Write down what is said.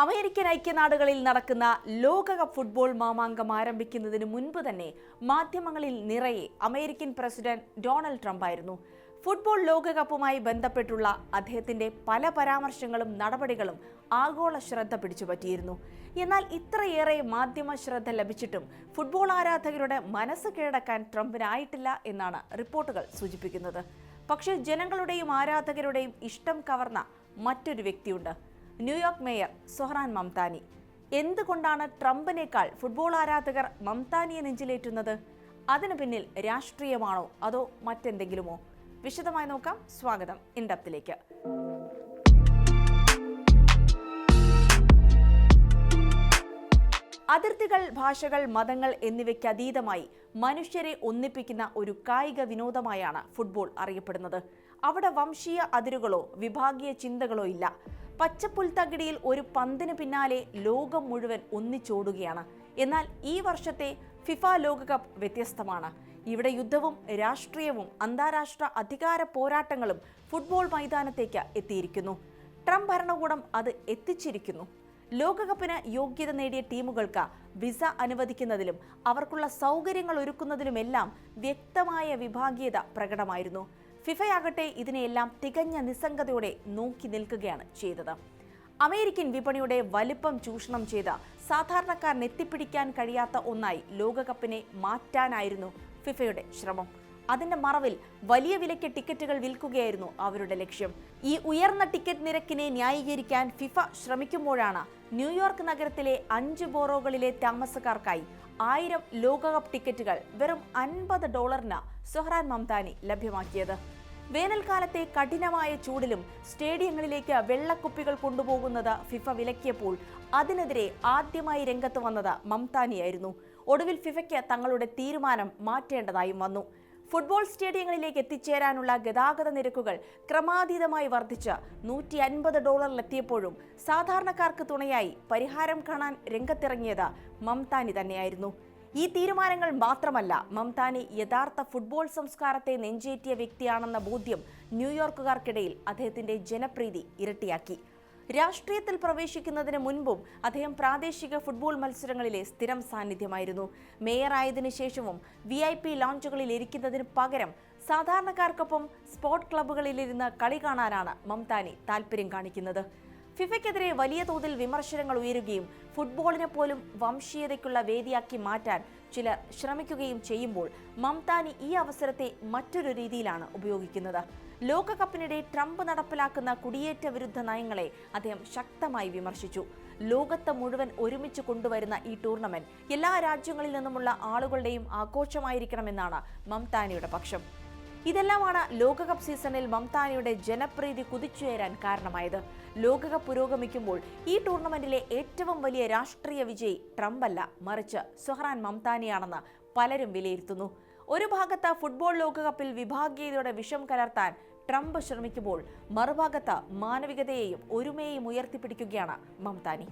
American ഐക്യനാടുകളിൽ നടക്കുന്ന ലോകകപ്പ് football Mamankam ആരംഭിക്കുന്നതിന് മുൻപ് തന്നെ മാധ്യമങ്ങളിൽ നിറയെ അമേരിക്കൻ പ്രസിഡന്റ് ഡൊണാൾഡ് ട്രംപ് ആയിരുന്നു. ഫുട്ബോൾ ലോകകപ്പുമായി ബന്ധപ്പെട്ടുള്ള അദ്ദേഹത്തിന്റെ പല പരാമർശങ്ങളും നടപടികളും ആഗോള ശ്രദ്ധ പിടിച്ചുപറ്റിയിരുന്നു. എന്നാൽ ഇത്രയേറെ മാധ്യമ ശ്രദ്ധ ലഭിച്ചിട്ടും ഫുട്ബോൾ ആരാധകരുടെ മനസ്സ് കീഴടക്കാൻ ട്രംപിനായിട്ടില്ല എന്നാണ് റിപ്പോർട്ടുകൾ സൂചിപ്പിക്കുന്നത്. പക്ഷേ ജനങ്ങളുടെയും ആരാധകരുടെയും ഇഷ്ടം കവർന്ന മറ്റൊരു വ്യക്തിയുണ്ട്. New York mayor Zohran Mamdani. എന്തുകൊണ്ടാണ് ട്രംപിനേക്കാൾ ഫുട്ബോൾ ആരാധകർ മംതാനിയെ നെഞ്ചിലേറ്റുന്നത്? അതിനു പിന്നിൽ രാഷ്ട്രീയമാണോ അതോ മറ്റെന്തെങ്കിലുമോ? വിശദമായി നോക്കാം. സ്വാഗതം ഇൻഡെപ്തിലേക്ക്. അതിർത്തികൾ, ഭാഷകൾ, മതങ്ങൾ എന്നിവയ്ക്ക് അതീതമായി മനുഷ്യരെ ഒന്നിപ്പിക്കുന്ന ഒരു കായിക വിനോദമായാണ് ഫുട്ബോൾ അറിയപ്പെടുന്നത്. അവിടെ വംശീയ അതിരുകളോ വിഭാഗീയ ചിന്തകളോ ഇല്ല. പച്ചപ്പുൽത്തകിടിയിൽ ഒരു പന്തിന് പിന്നാലെ ലോകം മുഴുവൻ ഒന്നിച്ചോടുകയാണ്. എന്നാൽ ഈ വർഷത്തെ ഫിഫ ലോകകപ്പ് വ്യത്യസ്തമാണ്. ഇവിടെ യുദ്ധവും രാഷ്ട്രീയവും അന്താരാഷ്ട്ര അധികാര പോരാട്ടങ്ങളും ഫുട്ബോൾ മൈതാനത്തേക്ക് എത്തിയിരിക്കുന്നു. ട്രംപ് ഭരണകൂടം അത് എത്തിച്ചിരിക്കുന്നു. ലോകകപ്പിന് യോഗ്യത നേടിയ ടീമുകൾക്ക് വിസ അനുവദിക്കുന്നതിലും അവർക്കുള്ള സൗകര്യങ്ങൾ ഒരുക്കുന്നതിലുമെല്ലാം വ്യക്തമായ വിഭാഗീയത പ്രകടമായിരുന്നു. ഫിഫയാകട്ടെ ഇതിനെയെല്ലാം തികഞ്ഞ നിസ്സംഗതയോടെ നോക്കി നിൽക്കുകയാണ് ചെയ്തത്. അമേരിക്കൻ വിപണിയുടെ വലിപ്പം ചൂഷണം ചെയ്ത സാധാരണക്കാരന് എത്തിപ്പിടിക്കാൻ കഴിയാത്ത ഒന്നായി ലോകകപ്പിനെ മാറ്റാനായിരുന്നു ഫിഫയുടെ ശ്രമം. അതിന്റെ മറവിൽ വലിയ വിലയ്ക്ക് ടിക്കറ്റുകൾ വിൽക്കുകയായിരുന്നു അവരുടെ ലക്ഷ്യം. ഈ ഉയർന്ന ടിക്കറ്റ് നിരക്കിനെ ന്യായീകരിക്കാൻ ഫിഫ ശ്രമിക്കുമ്പോഴാണ് ന്യൂയോർക്ക് നഗരത്തിലെ 5 ബോറോകളിലെ താമസക്കാർക്കായി 1000 ലോകകപ്പ് ടിക്കറ്റുകൾ വെറും $50 സൊഹ്റാൻ മംതാനി ലഭ്യമാക്കിയത്. വേനൽക്കാലത്തെ കഠിനമായ ചൂടിലും സ്റ്റേഡിയങ്ങളിലേക്ക് വെള്ളക്കുപ്പികൾ കൊണ്ടുപോകുന്നത് ഫിഫ വിലക്കിയപ്പോൾ അതിനെതിരെ ആദ്യമായി രംഗത്ത് വന്നത് മംതാനിയായിരുന്നു. ഒടുവിൽ ഫിഫയ്ക്ക് തങ്ങളുടെ തീരുമാനം മാറ്റേണ്ടതായും വന്നു. ഫുട്ബോൾ സ്റ്റേഡിയങ്ങളിലേക്ക് എത്തിച്ചേരാനുള്ള ഗതാഗത നിരക്കുകൾ ക്രമാതീതമായി വർദ്ധിച്ച് $150 സാധാരണക്കാർക്ക് തുണയായി പരിഹാരം കാണാൻ രംഗത്തിറങ്ങിയത് മംതാനി തന്നെയായിരുന്നു. ഈ തീരുമാനങ്ങൾ മാത്രമല്ല, മംതാനി യഥാർത്ഥ ഫുട്ബോൾ സംസ്കാരത്തെ നെഞ്ചേറ്റിയ വ്യക്തിയാണെന്ന ബോധ്യം ന്യൂയോർക്കുകാർക്കിടയിൽ അദ്ദേഹത്തിന്റെ ജനപ്രീതി ഇരട്ടിയാക്കി. രാഷ്ട്രീയത്തിൽ പ്രവേശിക്കുന്നതിന് മുൻപും അദ്ദേഹം പ്രാദേശിക ഫുട്ബോൾ മത്സരങ്ങളിലെ സ്ഥിരം സാന്നിധ്യമായിരുന്നു. മേയറായതിനു ശേഷവും VIP ലോഞ്ചുകളിൽ ഇരിക്കുന്നതിന് പകരം സാധാരണക്കാർക്കൊപ്പം സ്പോർട് ക്ലബ്ബുകളിലിരുന്ന് കളി കാണാനാണ് മംതാനി താല്പര്യം കാണിക്കുന്നത്. ഫിഫയ്ക്കെതിരെ വലിയ തോതിൽ വിമർശനങ്ങൾ ഉയരുകയും ഫുട്ബോളിനെ പോലും വംശീയതയ്ക്കുള്ള വേദിയാക്കി മാറ്റാൻ ചിലർ ശ്രമിക്കുകയും ചെയ്യുമ്പോൾ മംതാനി ഈ അവസരത്തെ മറ്റൊരു രീതിയിലാണ് ഉപയോഗിക്കുന്നത്. ലോകകപ്പിനിടെ ട്രംപ് നടപ്പിലാക്കുന്ന കുടിയേറ്റ വിരുദ്ധ നയങ്ങളെ അദ്ദേഹം ശക്തമായി വിമർശിച്ചു. ലോകത്തെ മുഴുവൻ ഒരുമിച്ച് കൊണ്ടുവരുന്ന ഈ ടൂർണമെന്റ് എല്ലാ രാജ്യങ്ങളിൽ നിന്നുമുള്ള ആളുകളുടെയും ആഘോഷമായിരിക്കണമെന്നാണ് മംതാനിയുടെ പക്ഷം. ഇതെല്ലാമാണ് ലോകകപ്പ് സീസണിൽ മംതാനിയുടെ ജനപ്രീതി കുതിച്ചുയരാൻ കാരണമായത്. ലോകകപ്പ് പുരോഗമിക്കുമ്പോൾ ഈ ടൂർണമെന്റിലെ ഏറ്റവും വലിയ രാഷ്ട്രീയ വിജയി ട്രംപല്ല, മറിച്ച് സൊഹ്റാൻ മംതാനിയാണെന്ന് പലരും വിലയിരുത്തുന്നു. ഒരു ഭാഗത്ത് ഫുട്ബോൾ ലോകകപ്പിൽ വിഭാഗീയതയുടെ വിഷം കലർത്താൻ ട്രംപ് ശ്രമിക്കുമ്പോൾ മറുഭാഗത്ത് മാനവികതയെയും ഒരുമയെയും ഉയർത്തിപ്പിടിക്കുകയാണ് മംതാനി.